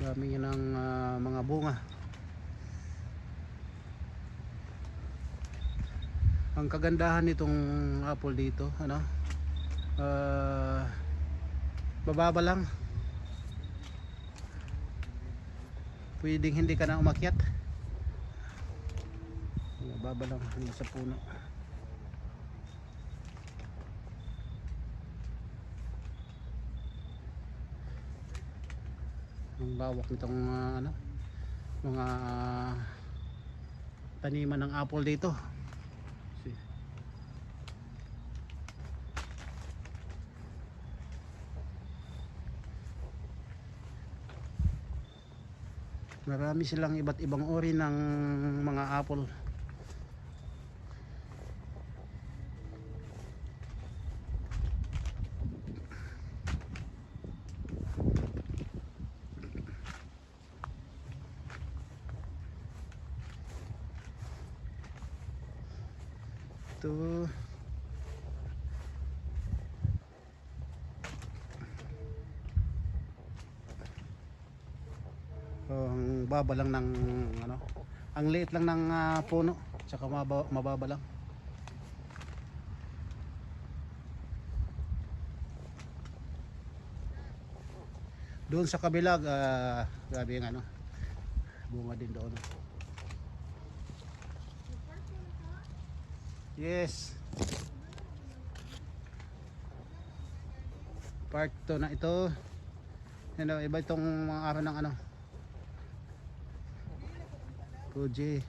dami ng mga bunga. Ang kagandahan nitong apple dito, bababa lang, pwedeng hindi ka na umakyat, bababa lang hindi sa puno. Ang bawak nitong mga taniman ng apple dito. Marami silang iba't ibang uri ng mga apple. Ito ang baba lang ng ang liit lang ng puno, tsaka mababa lang. Doon sa kabila grabe yung bunga din doon. Yes, part 2 na ito. Iba itong mga araw ng Fuji.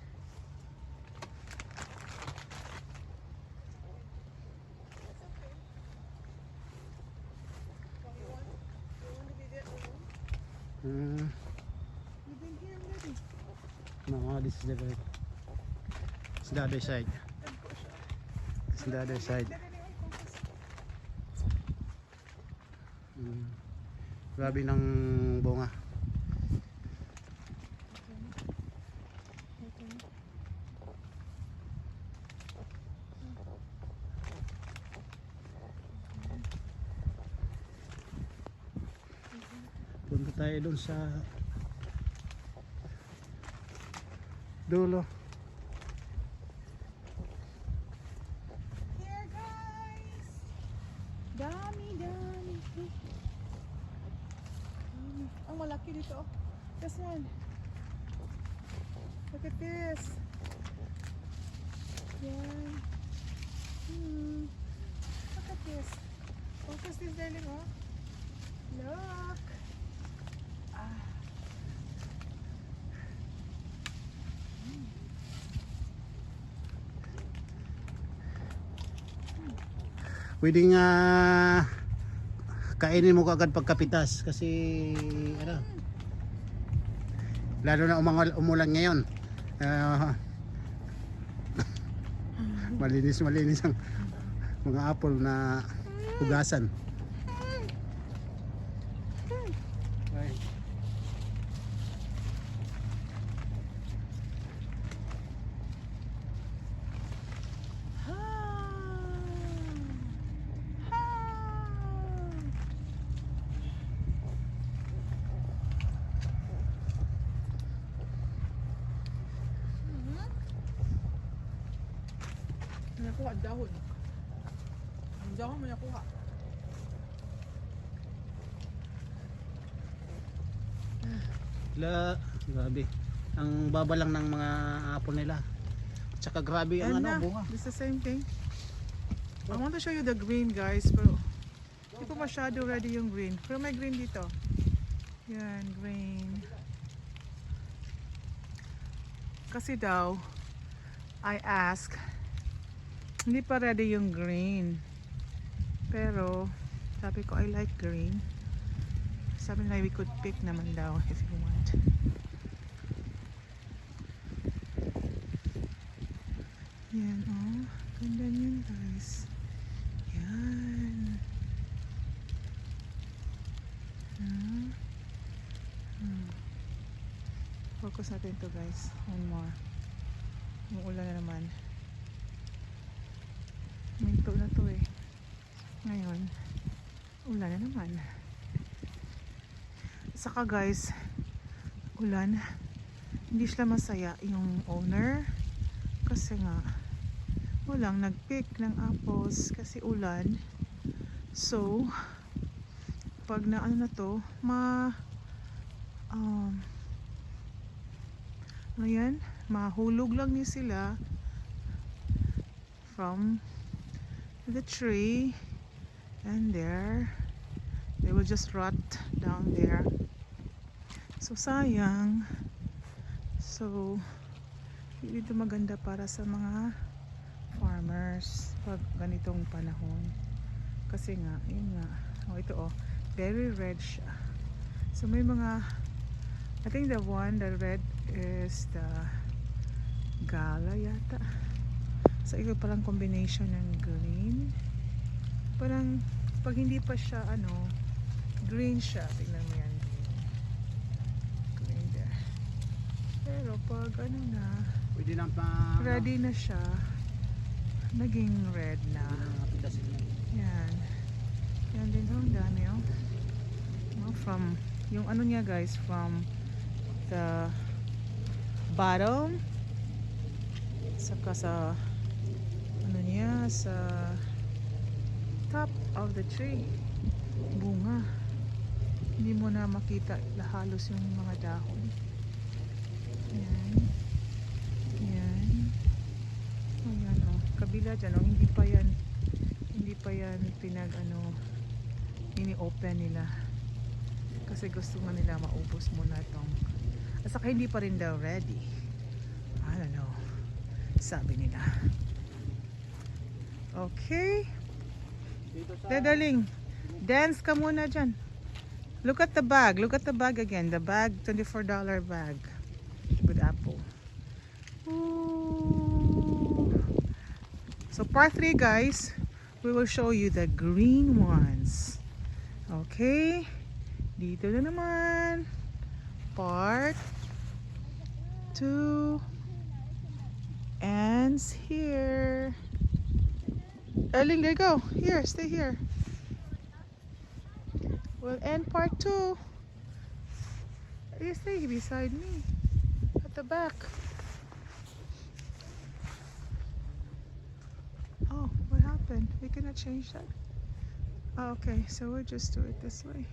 No, this is the other side. This is the other side. Grabe ng bunga. Punta tayo dun sa dulo. Here guys, dami. Ang malaki dito. This one. Look at this. Yan. Look at this. Focus this, darling, oh. Look. Pwedeng kainin mo kaagad pagkapitas kasi lalo na umulan ngayon. Malinis ang mga apple na hugasan. Nakuha dahon. Ang dahon mo nakuha. Grabe. Ang baba lang ng mga apple nila. Tsaka grabe ang bunga. It's the same thing. I want to show you the green, guys, pero hindi ko masyado ready yung green. Pero may green dito. Yan, green. Kasi daw, I ask, hindi pa ready yung green. Pero, sabi ko, I like green. Sabi nila, we could pick naman daw if you want. Yan, oh. Ganda niyan, guys. Yan. Focus natin to, guys. One more. Umuulan na naman. Minto na to eh. Ngayon, ulan na naman. Saka guys, ulan, hindi sila masaya yung owner kasi nga walang nag-pick ng apples kasi ulan. So pag na ano na to, ano yan, mahulog lang niya sila from the tree, and there they will just rot down there. So sayang. So hindi ito maganda para sa mga farmers pag ganitong panahon kasi nga, yun nga, ito very red siya. So may mga, I think the red is the gala yata. So ito parang combination ng green, parang pag hindi pa siya green siya, tingnan mo yan, green there. Pero pag na Pwede na ready na siya, naging red na. Yan. Yan din ang dami from yung niya guys, from the bottom saka sa niya sa top of the tree, bunga. Hindi mo na makita halos yung mga dahon. Yan. Yan. Ayan kabila dyan hindi pa yan ini-open nila kasi gusto nga nila maubos muna itong, at saka hindi pa rin daw ready. I don't know, sabi nila. Okay, Dedaling, dance ka muna dyan. Look at the bag again, the bag, $24 bag with apple. Ooh. So part 3 guys, we will show you the green ones. Okay, dito na naman part 2 ends here. Erling, there you go. Here, stay here. We'll end part 2. You stay beside me at the back. Oh, what happened? We cannot change that. Oh, okay, so we'll just do it this way.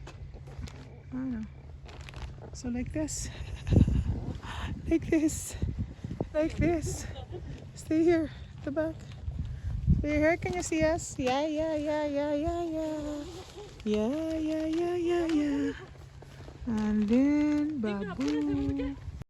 I don't know. So like this. Like this. Like this. Stay here at the back. Stay here. Can you see us? Yeah. Yeah. And then baboon.